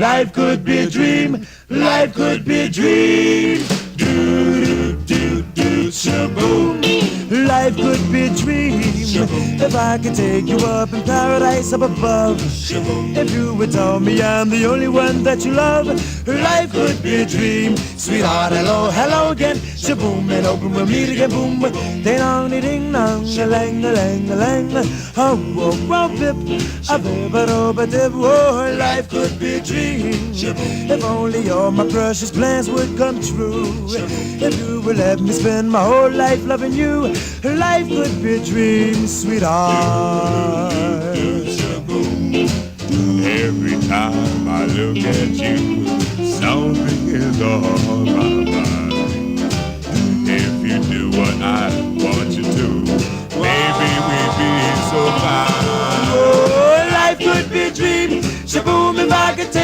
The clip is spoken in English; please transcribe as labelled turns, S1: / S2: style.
S1: Life could be a dream. Life could be a dream. Do do do do shaboom. Life could be a dream. If I could take you up in paradise up above. If you would tell me I'm the only one that you love. Life could be a dream. Sweetheart, hello, hello again. Shaboom, and open we'll meet again. Boom, ding dong, ding dong, a lang, a lang, a lang. Oh, oh, oh, bip, a bip, a dip. Oh, life could be a dream. If only all my precious plans would come true. If you would let me spend my whole life loving you. Life could be a dream, sweetheart.
S2: Every time I look at you, something is on my mind. If you do what I want you to, maybe we'd be so fine.
S1: Oh, life could be a dream. Shaboom, if I could take